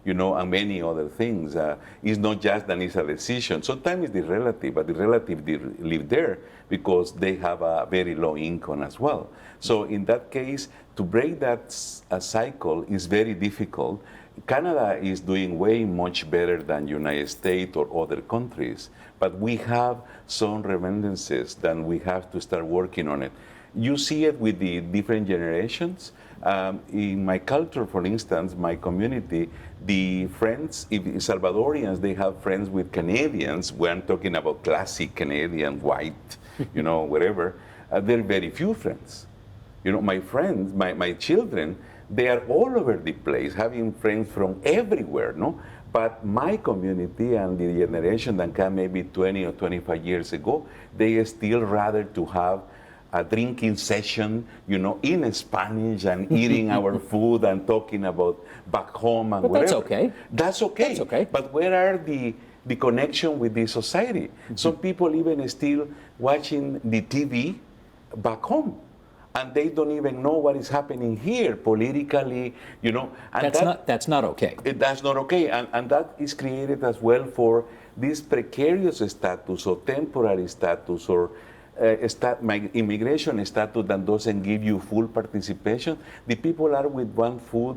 and many other things. It's not just that it's a decision. Sometimes it's the relative, but the relative they live there because they have a very low income as well. So in that case, to break that cycle is very difficult. Canada is doing way much better than United States or other countries, but we have some reminiscences that we have to start working on it. You see it with the different generations. In my culture, for instance, my community, the friends, if Salvadorians, they have friends with Canadians. When I'm talking about classic Canadian, white, whatever, there are very few friends. My friends, my children, they are all over the place, having friends from everywhere, no? But my community and the generation that came maybe 20 or 25 years ago, they still rather to have a drinking session, in Spanish and eating our food and talking about back home and but whatever. that's okay. That's okay. That's okay. But where are the connection with the society? Some people even still watching the TV back home, and they don't even know what is happening here politically, And That's not okay. That's not okay, and that is created as well for this precarious status or temporary status or my immigration status that doesn't give you full participation. The people are with one foot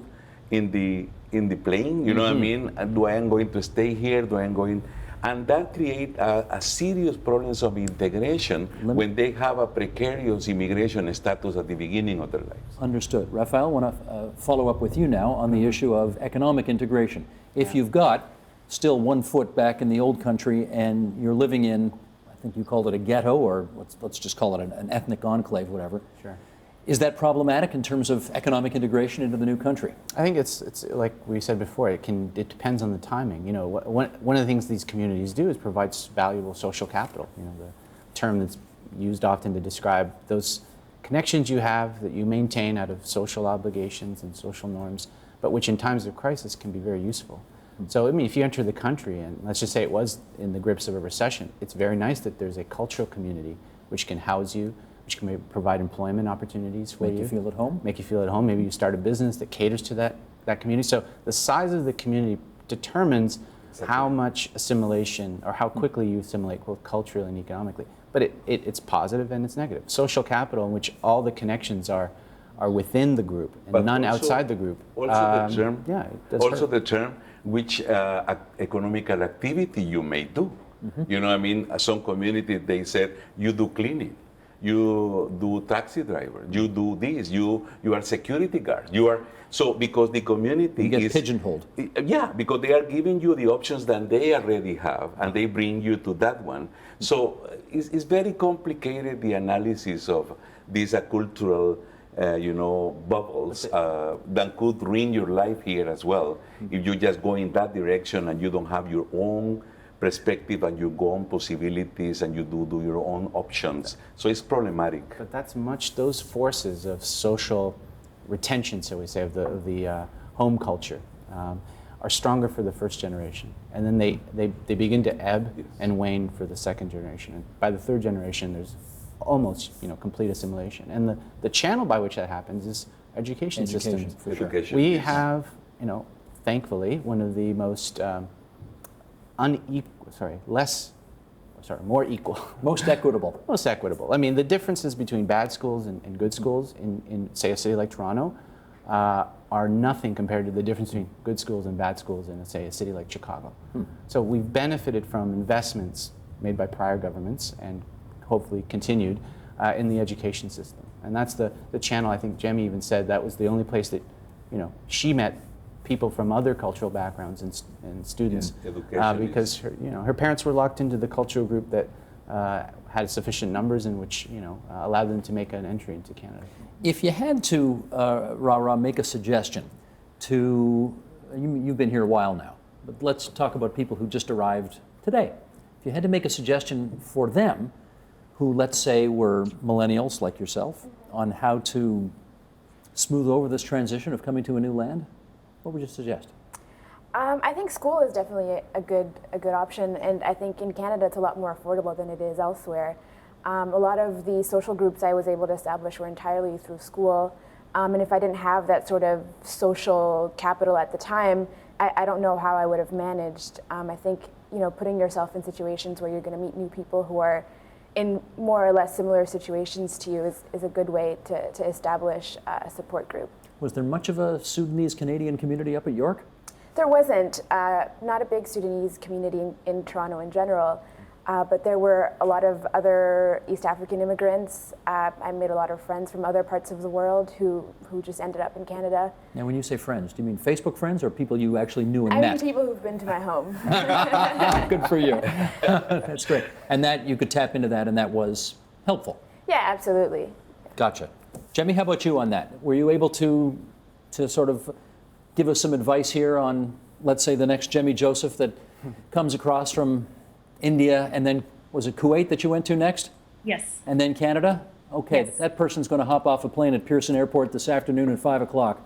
in the plane, what I mean? Do I am going to stay here? Do I am going? And that creates a serious problems of integration when they have a precarious immigration status at the beginning of their lives. Understood. Rafael, I want to follow up with you now on the issue of economic integration. If you've got still one foot back in the old country and you're living in, I think you called it a ghetto, or let's just call it an ethnic enclave, whatever. Sure. Is that problematic in terms of economic integration into the new country? I think it's like we said before. It depends on the timing. One of the things these communities do is provide valuable social capital. The term that's used often to describe those connections you have that you maintain out of social obligations and social norms, but which in times of crisis can be very useful. So, if you enter the country, and let's just say it was in the grips of a recession, it's very nice that there's a cultural community which can house you, which can provide employment opportunities for you. Make you feel at home? Make you feel at home. Maybe you start a business that caters to that community. So the size of the community determines how much assimilation or how quickly you assimilate both culturally and economically. But it's positive and it's negative. Social capital in which all the connections are within the group and But none also- outside the group. Also the term, Yeah, it does also hurt. the term which economical activity you may do. Some communities, they said, you do cleaning, you do taxi driver, you do this, you are security guard, so because the community You get is pigeonholed. Yeah, because they are giving you the options that they already have, and they bring you to that one. So it's very complicated, the analysis of these cultural bubbles that could ruin your life here as well if you just go in that direction and you don't have your own perspective and your own possibilities and you do your own options. So it's problematic. But that's those forces of social retention, so we say, of the home culture, are stronger for the first generation. And then they begin to ebb and wane for the second generation. And by the third generation, there's almost complete assimilation. And the channel by which that happens is education systems. For sure. Education, We yes. have, thankfully, one of the most more equal. Most equitable. Most equitable. The differences between bad schools and good schools in say, a city like Toronto are nothing compared to the difference between good schools and bad schools in, say, a city like Chicago. So we've benefited from investments made by prior governments and hopefully continued in the education system. And that's the channel. I think Jemmy even said that was the only place that, she met people from other cultural backgrounds and students, because her parents were locked into the cultural group that had sufficient numbers in which allowed them to make an entry into Canada. If you had to, make a suggestion to, you've been here a while now, but let's talk about people who just arrived today. If you had to make a suggestion for them, who, let's say, were millennials like yourself, on how to smooth over this transition of coming to a new land, What would you suggest? I think school is definitely a good option, and I think in Canada it's a lot more affordable than it is elsewhere. A lot of the social groups I was able to establish were entirely through school, and if I didn't have that sort of social capital at the time, I don't know how I would have managed. I think putting yourself in situations where you're going to meet new people who are in more or less similar situations to you is a good way to establish a support group. Was there much of a Sudanese Canadian community up at York? There wasn't, not a big Sudanese community in Toronto in general, but there were a lot of other East African immigrants. I made a lot of friends from other parts of the world who just ended up in Canada. Now, when you say friends, do you mean Facebook friends or people you actually knew and I met? mean people who've been to my home. Good for you. That's great. And that you could tap into that, and that was helpful. Yeah, absolutely. Gotcha. Jemmy, how about you on that? Were you able to sort of give us some advice here on, let's say, the next Jemmy Joseph that comes across from India, and then was it Kuwait that you went to next? Yes. And then Canada? Okay, Yes. That person's going to hop off a plane at Pearson Airport this afternoon at 5 o'clock.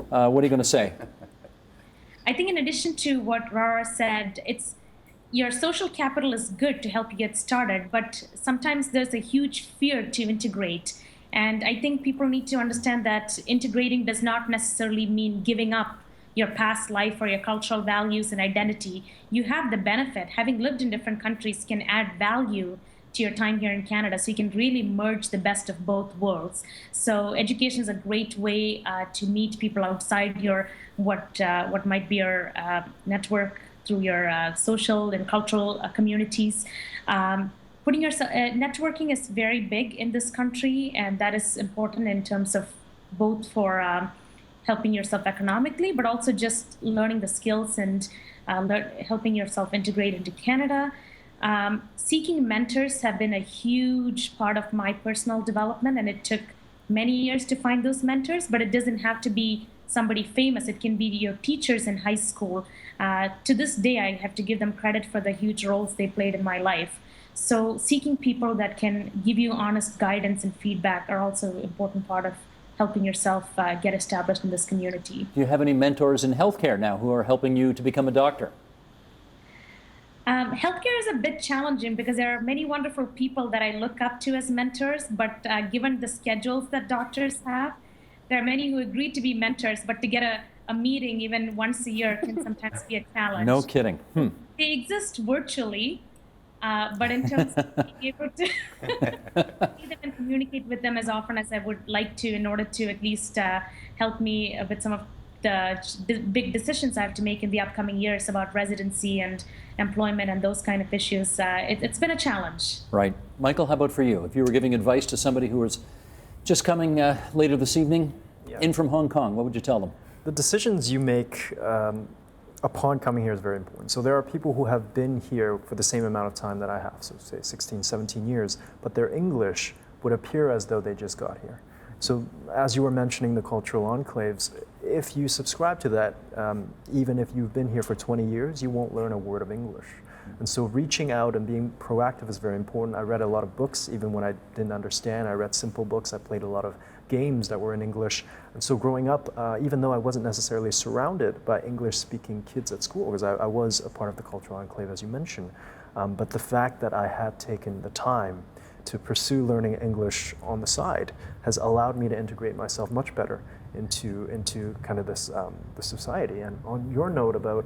What are you going to say? I think in addition to what Rara said, it's your social capital is good to help you get started, but sometimes there's a huge fear to integrate. And I think people need to understand that integrating does not necessarily mean giving up your past life or your cultural values and identity. You have the benefit. Having lived in different countries can add value to your time here in Canada, so you can really merge the best of both worlds. So education is a great way to meet people outside your what might be your network through your social and cultural communities. Putting yourself networking is very big in this country, and that is important in terms of both for helping yourself economically, but also just learning the skills and helping yourself integrate into Canada. Seeking mentors have been a huge part of my personal development, and it took many years to find those mentors, but it doesn't have to be somebody famous. It can be your teachers in high school. To this day, I have to give them credit for the huge roles they played in my life. So seeking people that can give you honest guidance and feedback are also an important part of helping yourself get established in this community. Do you have any mentors in healthcare now who are helping you to become a doctor? Healthcare is a bit challenging because there are many wonderful people that I look up to as mentors, but given the schedules that doctors have, there are many who agree to be mentors, but to get a meeting even once a year can sometimes be a challenge. No kidding. They exist virtually, but in terms of being able to see them and communicate with them as often as I would like to in order to at least help me with some of the big decisions I have to make in the upcoming years about residency and employment and those kind of issues, it's been a challenge. Right. Michael, how about for you? If you were giving advice to somebody who was just coming later this evening in from Hong Kong, what would you tell them? The decisions you make upon coming here is very important. So there are people who have been here for the same amount of time that I have, so say 16, 17 years, but their English would appear as though they just got here. So as you were mentioning the cultural enclaves, if you subscribe to that, even if you've been here for 20 years, you won't learn a word of English. And so reaching out and being proactive is very important. I read a lot of books, even when I didn't understand. I read simple books. I played a lot of games that were in English. And so growing up, even though I wasn't necessarily surrounded by English-speaking kids at school, because I was a part of the cultural enclave, as you mentioned, but the fact that I had taken the time to pursue learning English on the side has allowed me to integrate myself much better into kind of this the society. And on your note about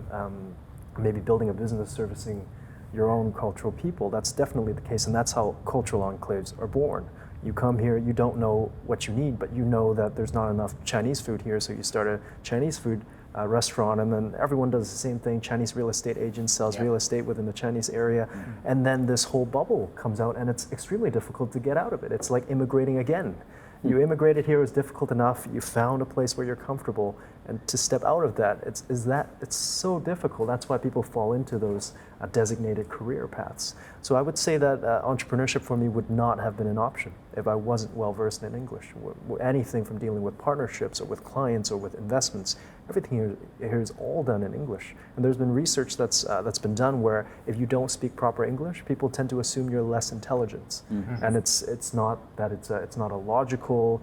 maybe building a business servicing your own cultural people, that's definitely the case, and that's how cultural enclaves are born. You come here, you don't know what you need, but you know that there's not enough Chinese food here, so you start a Chinese food restaurant, and then everyone does the same thing. Chinese real estate agent sells real estate within the Chinese area, and then this whole bubble comes out, and it's extremely difficult to get out of it. It's like immigrating again. You immigrated here, it was difficult enough, you found a place where you're comfortable, and to step out of that, it's so difficult. That's why people fall into those designated career paths. So I would say that entrepreneurship for me would not have been an option if I wasn't well versed in English. Anything from dealing with partnerships or with clients or with investments, everything here is all done in English. And there's been research that's been done where if you don't speak proper English, people tend to assume you're less intelligent. And it's not that it's not a logical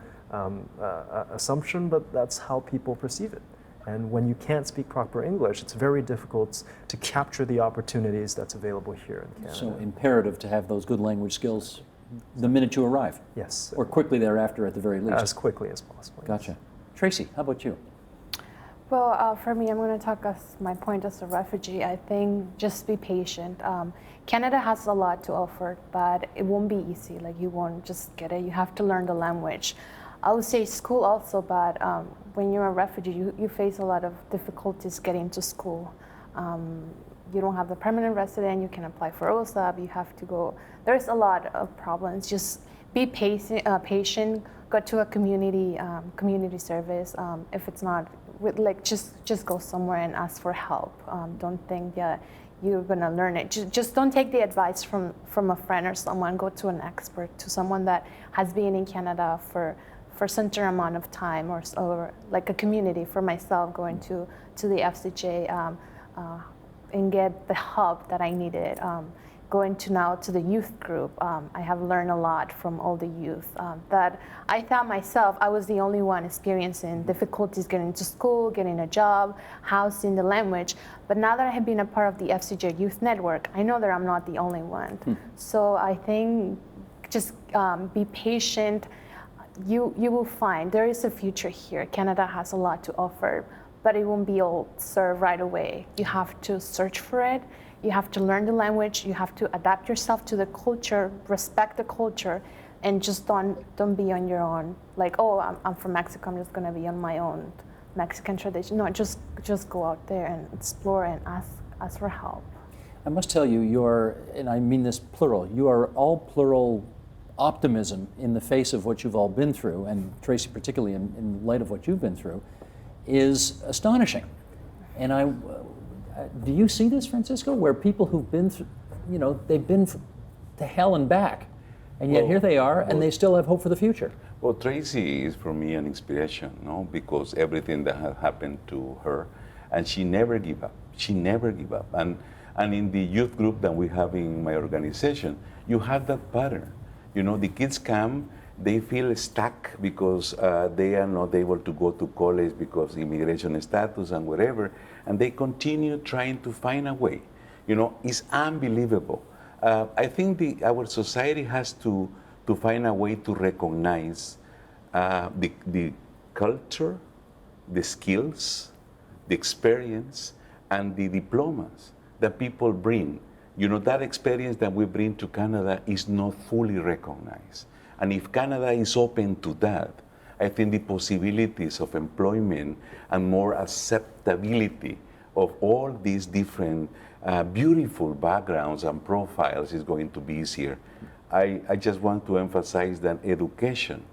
assumption, but that's how people perceive it. And when you can't speak proper English, it's very difficult to capture the opportunities that's available here in Canada. So imperative to have those good language skills the minute you arrive. Yes. Or quickly thereafter at the very least. As quickly as possible. Gotcha. Tracy, how about you? Well, for me, I'm going to talk as my point as a refugee. I think just be patient. Canada has a lot to offer, but it won't be easy. Like, you won't just get it. You have to learn the language. I would say school also, but when you're a refugee, you face a lot of difficulties getting to school. You don't have the permanent resident. You can apply for OSAP. You have to go. There's a lot of problems. Just be patient. Go to a community service. If it's not, just go somewhere and ask for help. Don't think you're gonna learn it. Just don't take the advice from a friend or someone. Go to an expert, to someone that has been in Canada for a certain amount of time, or like a community. For myself, going to the FCJ and get the help that I needed. Going to the youth group, I have learned a lot from all the youth that I thought myself I was the only one experiencing difficulties getting to school, getting a job, housing, the language. But now that I have been a part of the FCJ Youth Network, I know that I'm not the only one. So I think just be patient. You will find there is a future here. Canada has a lot to offer, but it won't be all served right away. You have to search for it. You have to learn the language. You have to adapt yourself to the culture, respect the culture, and just don't be on your own. Like, oh, I'm from Mexico, I'm just gonna be on my own Mexican tradition. No, just go out there and explore and ask for help. I must tell you, and I mean this plural, you are all plural optimism in the face of what you've all been through, and Tracy particularly in light of what you've been through, is astonishing. And do you see this, Francisco, where people who've been through, they've been to hell and back, and yet here they are, and they still have hope for the future? Well, Tracy is for me an inspiration, because everything that had happened to her, and she never give up. She never give up. And in the youth group that we have in my organization, you have that pattern. The kids come, they feel stuck because they are not able to go to college because immigration status and whatever, and they continue trying to find a way. It's unbelievable. I think our society has to find a way to recognize the culture, the skills, the experience, and the diplomas that people bring. That experience that we bring to Canada is not fully recognized. And if Canada is open to that, I think the possibilities of employment and more acceptability of all these different beautiful backgrounds and profiles is going to be easier. I just want to emphasize that education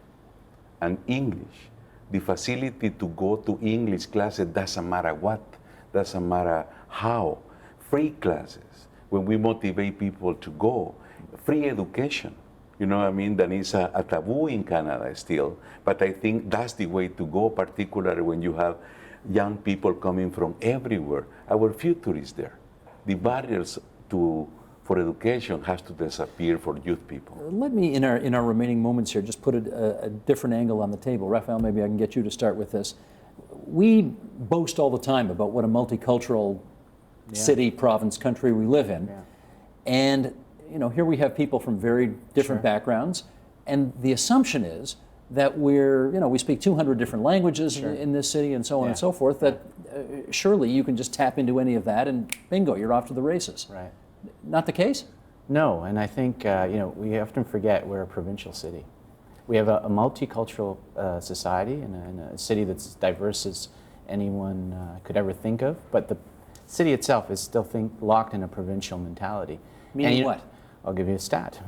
and English, the facility to go to English classes, doesn't matter what, doesn't matter how, free classes, when we motivate people to go, free education. That is a taboo in Canada still, but I think that's the way to go, particularly when you have young people coming from everywhere. Our future is there. The barriers for education has to disappear for youth people. Let me, in our remaining moments here, just put a different angle on the table. Raphael, maybe I can get you to start with this. We boast all the time about what a multicultural city, province, country we live in. Yeah. And here we have people from very different backgrounds, and the assumption is that we speak 200 different languages in this city and so on and so forth, that surely you can just tap into any of that and bingo, you're off to the races. Right. Not the case? No, and I think, we often forget we're a provincial city. We have a multicultural society and a city that's as diverse as anyone could ever think of, but the city itself is still locked in a provincial mentality. Meaning what? I'll give you a stat.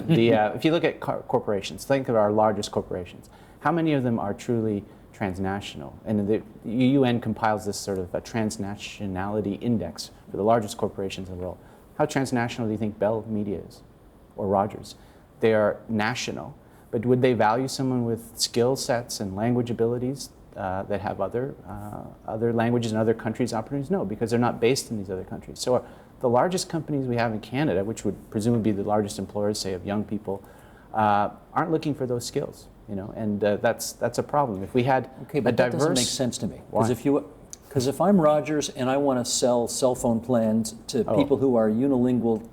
If you look at corporations, think of our largest corporations. How many of them are truly transnational? And the UN compiles this sort of a transnationality index for the largest corporations in the world. How transnational do you think Bell Media is, or Rogers? They are national, but would they value someone with skill sets and language abilities that have other languages in other countries' opportunities? No, because they're not based in these other countries. So the largest companies we have in Canada, which would presumably be the largest employers, say, of young people, aren't looking for those skills, and that's a problem. If we had but that doesn't make sense to me. Because Because if I'm Rogers and I want to sell cell phone plans to people who are unilingual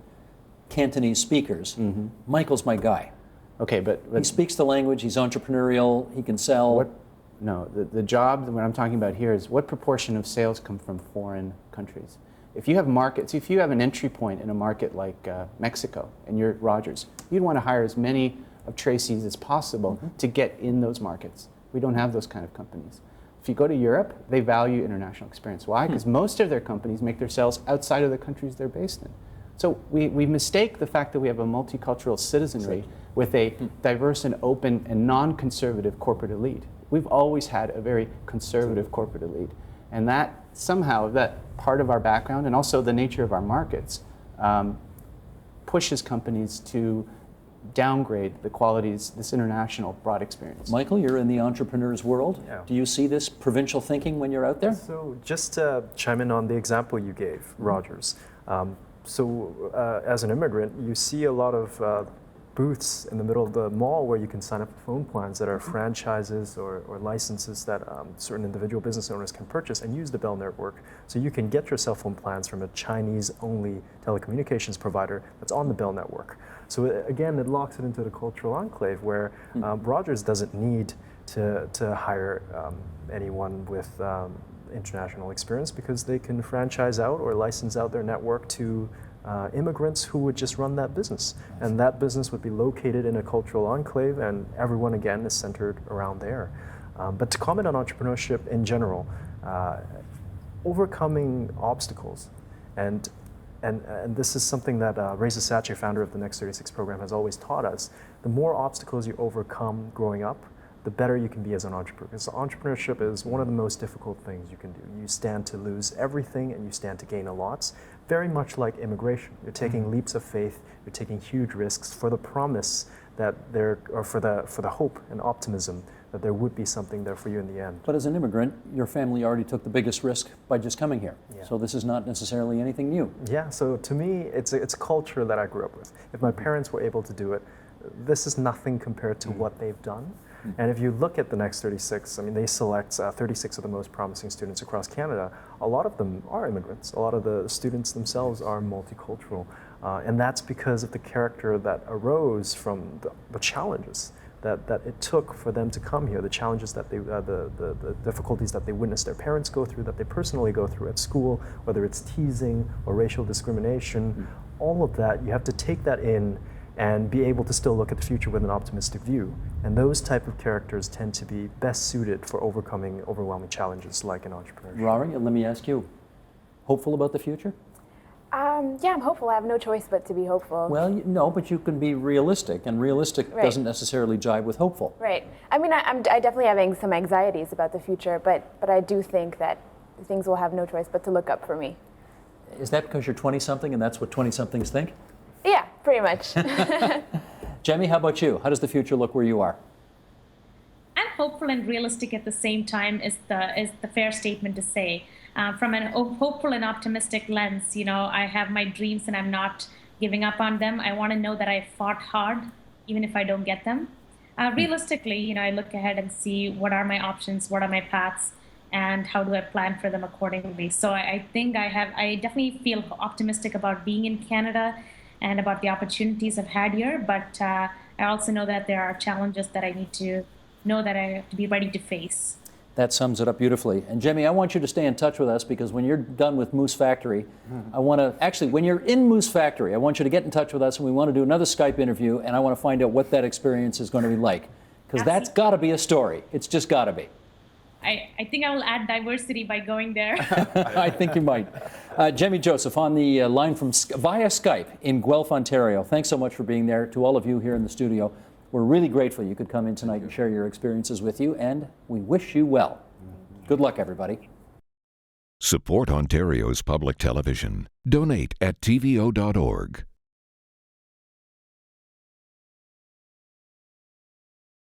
Cantonese speakers, Michael's my guy. Okay, but He speaks the language, he's entrepreneurial, he can sell. No, the job that what I'm talking about here is what proportion of sales come from foreign countries. If you have markets, if you have an entry point in a market like Mexico and you're Rogers, you'd want to hire as many of Tracy's as possible to get in those markets. We don't have those kind of companies. If you go to Europe, they value international experience. Why? Because most of their companies make their sales outside of the countries they're based in. So we mistake the fact that we have a multicultural citizenry with a diverse and open and non-conservative corporate elite. We've always had a very conservative corporate elite. And that somehow, that part of our background and also the nature of our markets pushes companies to downgrade the qualities, this international broad experience. Michael, you're in the entrepreneur's world. Yeah. Do you see this provincial thinking when you're out there? So just to chime in on the example you gave, Rogers. As an immigrant, you see a lot of booths in the middle of the mall where you can sign up for phone plans that are franchises or licenses that certain individual business owners can purchase and use the Bell network. So you can get your cell phone plans from a Chinese-only telecommunications provider that's on the Bell network. So again, it locks it into the cultural enclave where Rogers doesn't need to hire anyone with international experience because they can franchise out or license out their network to immigrants who would just run that business. And that business would be located in a cultural enclave and everyone again is centered around there. But to comment on entrepreneurship in general, overcoming obstacles and this is something that Reza Satche, founder of the Next 36 program, has always taught us. The more obstacles you overcome growing up, the better you can be as an entrepreneur. Because entrepreneurship is one of the most difficult things you can do. You stand to lose everything and you stand to gain a lot. Very much like immigration. You're taking leaps of faith, you're taking huge risks for the promise that there, or for the hope and optimism that there would be something there for you in the end. But as an immigrant, your family already took the biggest risk by just coming here. Yeah. So this is not necessarily anything new. Yeah, so to me, it's a culture that I grew up with. If my parents were able to do it, this is nothing compared to what they've done. And if you look at the Next 36, I mean, they select 36 of the most promising students across Canada. A lot of them are immigrants. A lot of the students themselves are multicultural. And that's because of the character that arose from the challenges that it took for them to come here, the challenges that the difficulties that they witnessed their parents go through, that they personally go through at school, whether it's teasing or racial discrimination, all of that, you have to take that in and be able to still look at the future with an optimistic view. And those type of characters tend to be best suited for overcoming overwhelming challenges like an entrepreneur. Rory, let me ask you, hopeful about the future? Yeah, I'm hopeful. I have no choice but to be hopeful. Well, no, but you can be realistic, and realistic doesn't necessarily jive with hopeful. Right. I mean, I definitely having some anxieties about the future, but I do think that things will have no choice but to look up for me. Is that because you're 20-something and that's what 20-somethings think? Yeah, pretty much. Jamie, how about you? How does the future look where you are? I'm hopeful and realistic at the same time is the fair statement to say. From an hopeful and optimistic lens, you know, I have my dreams and I'm not giving up on them. I want to know that I fought hard, even if I don't get them. Realistically, you know, I look ahead and see what are my options, what are my paths, and how do I plan for them accordingly. So I think I definitely feel optimistic about being in Canada and about the opportunities I've had here, but I also know that there are challenges that I need to know that I have to be ready to face. That sums it up beautifully. And Jamie, I want you to stay in touch with us because when you're done with Moose Factory, I want to, actually, when you're in Moose Factory, I want you to get in touch with us and we want to do another Skype interview and I want to find out what that experience is going to be like. Because that's got to be a story. It's just got to be. I think I will add diversity by going there. I think you might. Jamie Joseph on the line from via Skype in Guelph, Ontario. Thanks so much for being there. To all of you here in the studio, we're really grateful you could come in tonight and share your experiences with you, and we wish you well. Good luck, everybody. Support Ontario's public television. Donate at tvo.org.